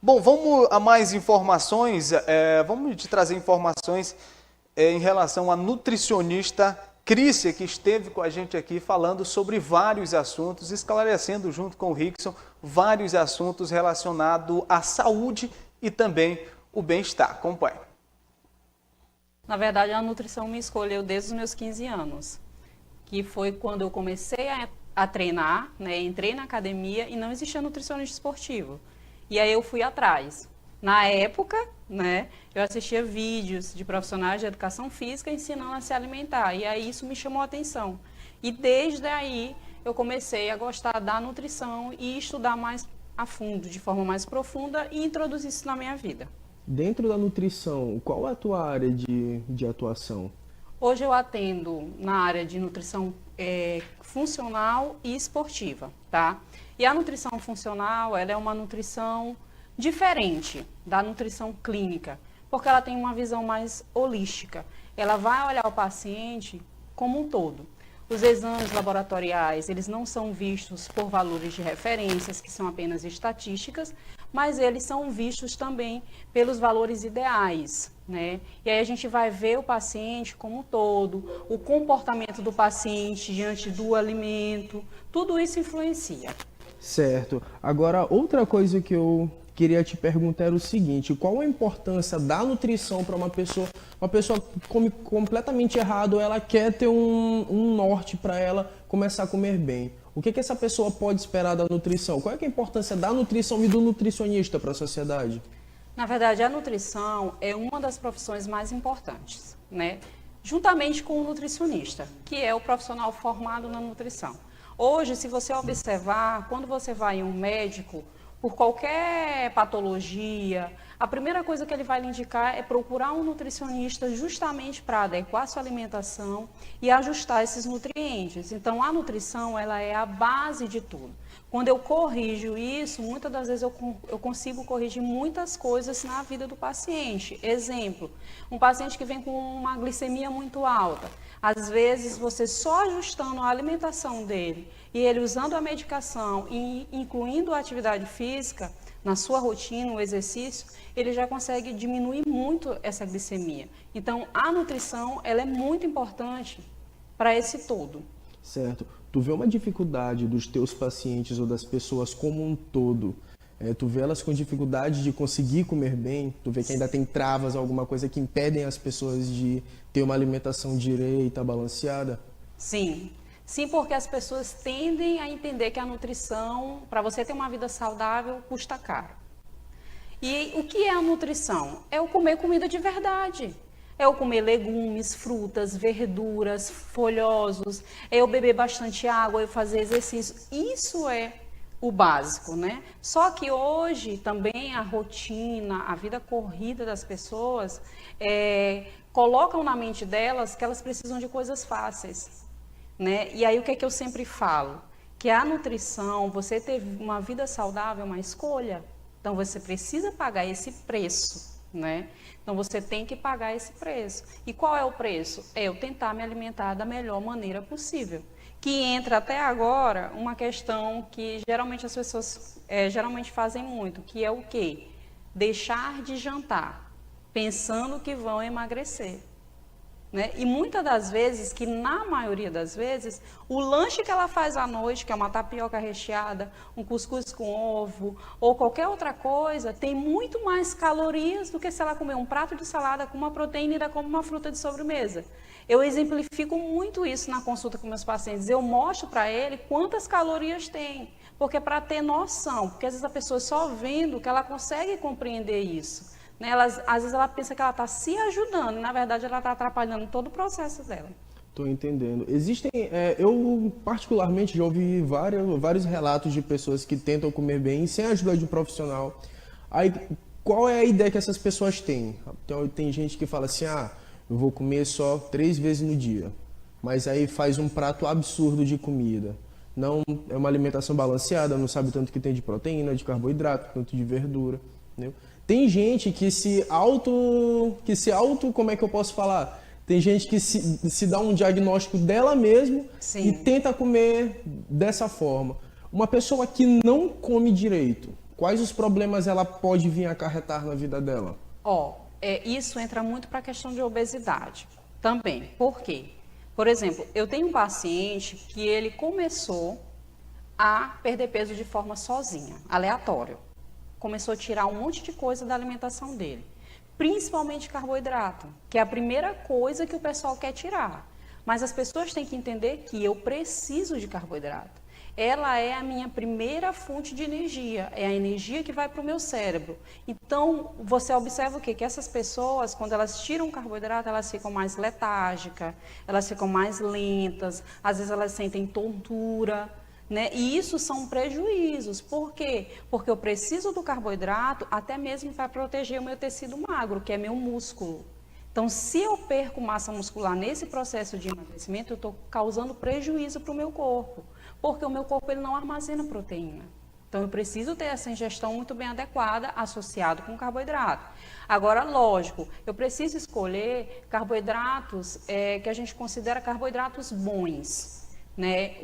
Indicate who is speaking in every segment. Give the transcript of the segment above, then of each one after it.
Speaker 1: Bom, vamos a mais informações, vamos te trazer informações em relação à nutricionista Crícia, que esteve com a gente aqui falando sobre vários assuntos, esclarecendo junto com o Rickson vários assuntos relacionados à saúde e também o bem-estar. Acompanhe.
Speaker 2: Na verdade, a nutrição me escolheu desde os meus 15 anos, que foi quando eu comecei a treinar, né? Entrei na academia e não existia nutricionista esportivo. E aí eu fui atrás. Na época, né, eu assistia vídeos de profissionais de educação física ensinando a se alimentar. E aí isso me chamou a atenção. E desde aí eu comecei a gostar da nutrição e estudar mais a fundo, de forma mais profunda, e introduzir isso na minha vida.
Speaker 3: Dentro da nutrição, qual é a tua área de atuação?
Speaker 2: Hoje eu atendo na área de nutrição funcional e esportiva, tá? E a nutrição funcional, ela é uma nutrição diferente da nutrição clínica, porque ela tem uma visão mais holística. Ela vai olhar o paciente como um todo. Os exames laboratoriais, eles não são vistos por valores de referências, que são apenas estatísticas, mas eles são vistos também pelos valores ideais, né? E aí a gente vai ver o paciente como um todo, o comportamento do paciente diante do alimento, tudo isso influencia.
Speaker 3: Certo. Agora, outra coisa que eu queria te perguntar era o seguinte: qual a importância da nutrição para uma pessoa que come completamente errado, ela quer ter um norte para ela começar a comer bem? O que essa pessoa pode esperar da nutrição? Qual é a importância da nutrição e do nutricionista para a sociedade?
Speaker 2: Na verdade, a nutrição é uma das profissões mais importantes, né? Juntamente com o nutricionista, que é o profissional formado na nutrição. Hoje, se você observar, quando você vai em um médico, por qualquer patologia, a primeira coisa que ele vai lhe indicar é procurar um nutricionista justamente para adequar a sua alimentação e ajustar esses nutrientes. Então, a nutrição, ela é a base de tudo. Quando eu corrijo isso, muitas das vezes eu consigo corrigir muitas coisas na vida do paciente. Exemplo, um paciente que vem com uma glicemia muito alta. Às vezes, você só ajustando a alimentação dele e ele usando a medicação e incluindo a atividade física na sua rotina, o exercício, ele já consegue diminuir muito essa glicemia. Então, a nutrição, ela é muito importante para esse todo.
Speaker 3: Certo. Tu vê uma dificuldade dos teus pacientes ou das pessoas como um todo? Tu vê elas com dificuldade de conseguir comer bem? Tu vê que ainda tem travas, alguma coisa que impedem as pessoas de ter uma alimentação direita, balanceada?
Speaker 2: Sim. Sim, porque as pessoas tendem a entender que a nutrição, para você ter uma vida saudável, custa caro. E o que é a nutrição? É o comer comida de verdade. É o comer legumes, frutas, verduras, folhosos, é eu beber bastante água, eu fazer exercício. Isso é o básico, né? Só que hoje também a rotina, a vida corrida das pessoas colocam na mente delas que elas precisam de coisas fáceis, né? E aí o que é que eu sempre falo? Que a nutrição, você ter uma vida saudável é uma escolha. Então você precisa pagar esse preço, né? Então você tem que pagar esse preço. E qual é o preço? É eu tentar me alimentar da melhor maneira possível. Que entra até agora uma questão que geralmente as pessoas geralmente fazem muito, que é o quê? Deixar de jantar, pensando que vão emagrecer. Né? E muitas das vezes, que na maioria das vezes, o lanche que ela faz à noite, que é uma tapioca recheada, um cuscuz com ovo, ou qualquer outra coisa, tem muito mais calorias do que se ela comer um prato de salada com uma proteína e ainda come uma fruta de sobremesa. Eu exemplifico muito isso na consulta com meus pacientes. Eu mostro para ele quantas calorias tem, porque para ter noção, porque às vezes a pessoa só vendo que ela consegue compreender isso. Né? Às vezes ela pensa que ela está se ajudando, e na verdade ela está atrapalhando todo o processo dela.
Speaker 3: Estou entendendo. Existem, eu particularmente já ouvi vários relatos de pessoas que tentam comer bem sem a ajuda de um profissional. Aí, qual é a ideia que essas pessoas têm? Então, tem gente que fala assim, eu vou comer só 3 vezes no dia, mas aí faz um prato absurdo de comida. Não é uma alimentação balanceada, não sabe tanto que tem de proteína, de carboidrato, tanto de verdura, entendeu? Tem gente que como é que eu posso falar? Tem gente que se dá um diagnóstico dela mesma. Sim. E tenta comer dessa forma. Uma pessoa que não come direito, quais os problemas ela pode vir acarretar na vida dela?
Speaker 2: Isso entra muito para a questão de obesidade também. Por quê? Por exemplo, eu tenho um paciente que ele começou a perder peso de forma sozinha, aleatório. Começou a tirar um monte de coisa da alimentação dele, principalmente carboidrato, que é a primeira coisa que o pessoal quer tirar. Mas as pessoas têm que entender que eu preciso de carboidrato. Ela é a minha primeira fonte de energia, é a energia que vai para o meu cérebro. Então, você observa o quê? Que essas pessoas, quando elas tiram carboidrato, elas ficam mais letárgicas, elas ficam mais lentas, às vezes elas sentem tontura, né? E isso são prejuízos. Por quê? Porque eu preciso do carboidrato até mesmo para proteger o meu tecido magro, que é meu músculo. Então, se eu perco massa muscular nesse processo de emagrecimento, eu estou causando prejuízo para o meu corpo, porque o meu corpo ele não armazena proteína. Então, eu preciso ter essa ingestão muito bem adequada, associado com carboidrato. Agora, lógico, eu preciso escolher carboidratos que a gente considera carboidratos bons, né?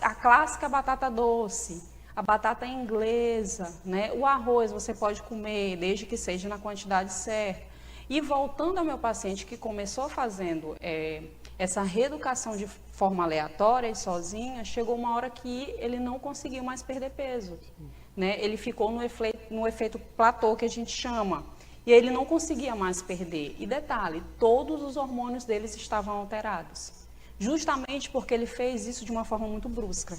Speaker 2: A clássica batata doce, a batata inglesa, né? O arroz você pode comer, desde que seja na quantidade certa. E voltando ao meu paciente que começou fazendo essa reeducação de forma aleatória e sozinha, chegou uma hora que ele não conseguiu mais perder peso, né? Ele ficou no efeito platô que a gente chama, e ele não conseguia mais perder. E detalhe, todos os hormônios deles estavam alterados, justamente porque ele fez isso de uma forma muito brusca.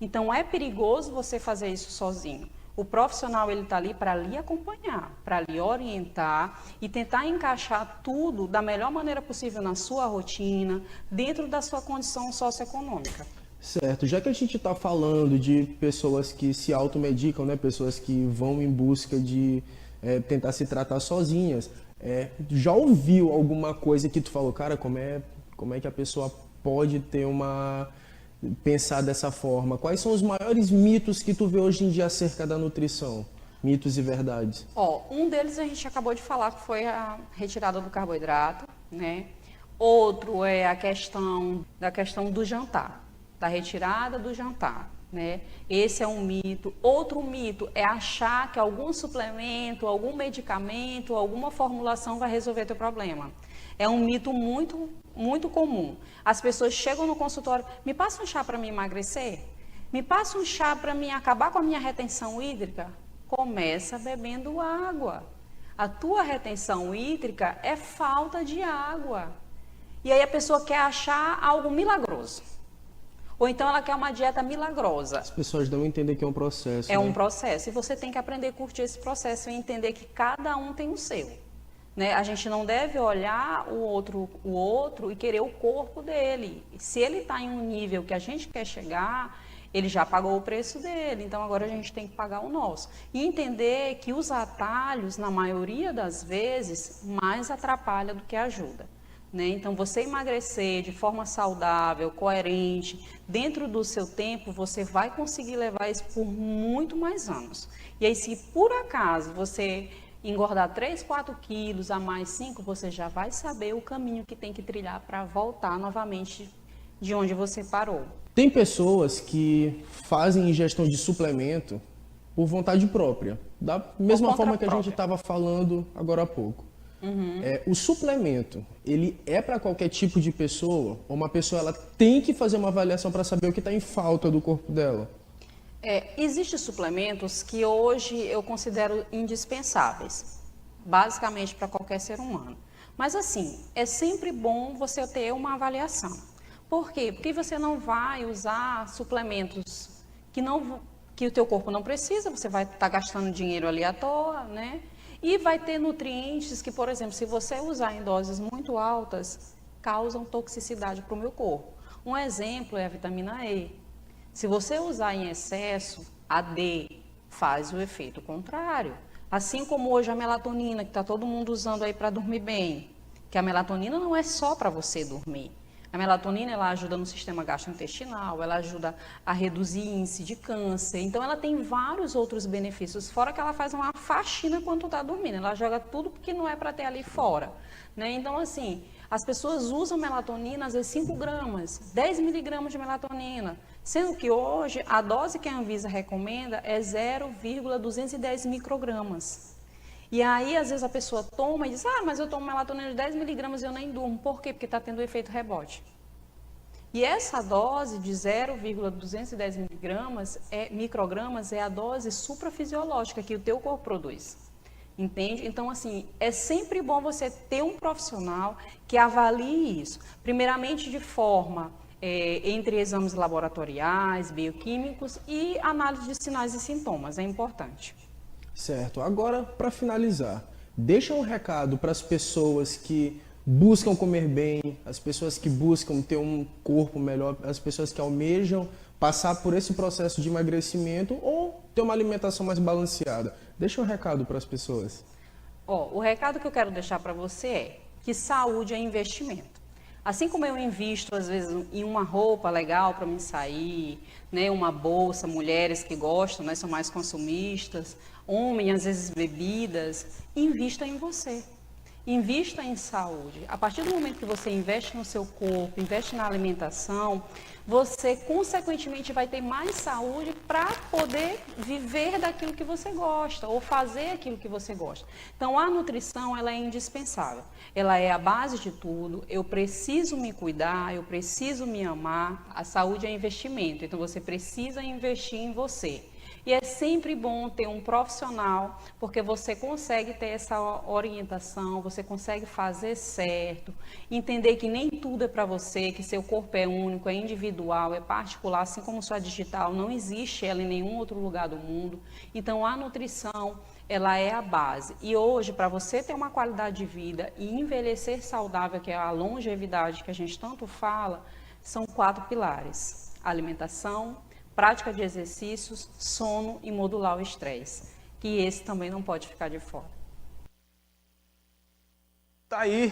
Speaker 2: Então é perigoso você fazer isso sozinho. O profissional ele está ali para lhe acompanhar, para lhe orientar e tentar encaixar tudo da melhor maneira possível na sua rotina, dentro da sua condição socioeconômica.
Speaker 3: Certo, já que a gente está falando de pessoas que se automedicam, né, pessoas que vão em busca de tentar se tratar sozinhas, já ouviu alguma coisa que tu falou, cara, como é que a pessoa pode ter pensar dessa forma? Quais são os maiores mitos que tu vê hoje em dia acerca da nutrição? Mitos e verdades.
Speaker 2: Um deles a gente acabou de falar, que foi a retirada do carboidrato, né? Outro é a questão do jantar, da retirada do jantar, né? Esse é um mito. Outro mito é achar que algum suplemento, algum medicamento, alguma formulação vai resolver teu problema. É um mito muito, muito comum. As pessoas chegam no consultório, me passa um chá para me emagrecer? Me passa um chá para me acabar com a minha retenção hídrica? Começa bebendo água. A tua retenção hídrica é falta de água. E aí a pessoa quer achar algo milagroso. Ou então ela quer uma dieta milagrosa.
Speaker 3: As pessoas não entendem que é um processo.
Speaker 2: É um processo. E você tem que aprender a curtir esse processo e entender que cada um tem o seu. Né? A gente não deve olhar o outro e querer o corpo dele. Se ele está em um nível que a gente quer chegar, ele já pagou o preço dele, então agora a gente tem que pagar o nosso. E entender que os atalhos, na maioria das vezes, mais atrapalham do que ajuda. Né? Então, você emagrecer de forma saudável, coerente, dentro do seu tempo, você vai conseguir levar isso por muito mais anos. E aí, se por acaso você engordar 3, 4 quilos a mais 5, você já vai saber o caminho que tem que trilhar para voltar novamente de onde você parou.
Speaker 3: Tem pessoas que fazem ingestão de suplemento por vontade própria, da mesma forma que a gente estava falando agora há pouco. O suplemento, ele é para qualquer tipo de pessoa? Ou uma pessoa ela tem que fazer uma avaliação para saber o que está em falta do corpo dela?
Speaker 2: Existem suplementos que hoje eu considero indispensáveis, basicamente para qualquer ser humano. Mas assim, é sempre bom você ter uma avaliação. Por quê? Porque você não vai usar suplementos que o teu corpo não precisa, você vai estar gastando dinheiro ali à toa, né? E vai ter nutrientes que, por exemplo, se você usar em doses muito altas, causam toxicidade para o meu corpo. Um exemplo é a vitamina E. Se você usar em excesso, a D faz o efeito contrário. Assim como hoje a melatonina, que está todo mundo usando aí para dormir bem. Que a melatonina não é só para você dormir. A melatonina, ela ajuda no sistema gastrointestinal, ela ajuda a reduzir índice de câncer. Então, ela tem vários outros benefícios, fora que ela faz uma faxina quando tu está dormindo. Ela joga tudo que não é para ter ali fora. Né? Então, assim, as pessoas usam melatonina, às vezes 5 gramas, 10 miligramas de melatonina. Sendo que hoje a dose que a Anvisa recomenda é 0,210 microgramas. E aí, às vezes, a pessoa toma e diz, mas eu tomo melatonina de 10 miligramas e eu nem durmo. Por quê? Porque está tendo efeito rebote. E essa dose de 0,210 microgramas é a dose suprafisiológica que o teu corpo produz. Entende? Então, assim, é sempre bom você ter um profissional que avalie isso. Primeiramente, de forma entre exames laboratoriais, bioquímicos e análise de sinais e sintomas. É importante.
Speaker 3: Certo. Agora, para finalizar, deixa um recado para as pessoas que buscam comer bem, as pessoas que buscam ter um corpo melhor, as pessoas que almejam passar por esse processo de emagrecimento ou ter uma alimentação mais balanceada. Deixa um recado para as pessoas.
Speaker 2: O recado que eu quero deixar para você é que saúde é investimento. Assim como eu invisto, às vezes, em uma roupa legal para mim sair, né, uma bolsa, mulheres que gostam, né, são mais consumistas, homens, às vezes, bebidas, invista em você. Invista em saúde. A partir do momento que você investe no seu corpo, investe na alimentação, você, consequentemente, vai ter mais saúde para poder viver daquilo que você gosta ou fazer aquilo que você gosta. Então, a nutrição, ela é indispensável. Ela é a base de tudo. Eu preciso me cuidar, eu preciso me amar. A saúde é investimento, então você precisa investir em você. E é sempre bom ter um profissional, porque você consegue ter essa orientação, você consegue fazer certo, entender que nem tudo é para você, que seu corpo é único, é individual, é particular, assim como sua digital, não existe ela em nenhum outro lugar do mundo. Então, a nutrição, ela é a base. E hoje, para você ter uma qualidade de vida e envelhecer saudável, que é a longevidade que a gente tanto fala, são 4 pilares: alimentação, prática de exercícios, sono e modular o estresse. Que esse também não pode ficar de fora.
Speaker 1: Tá aí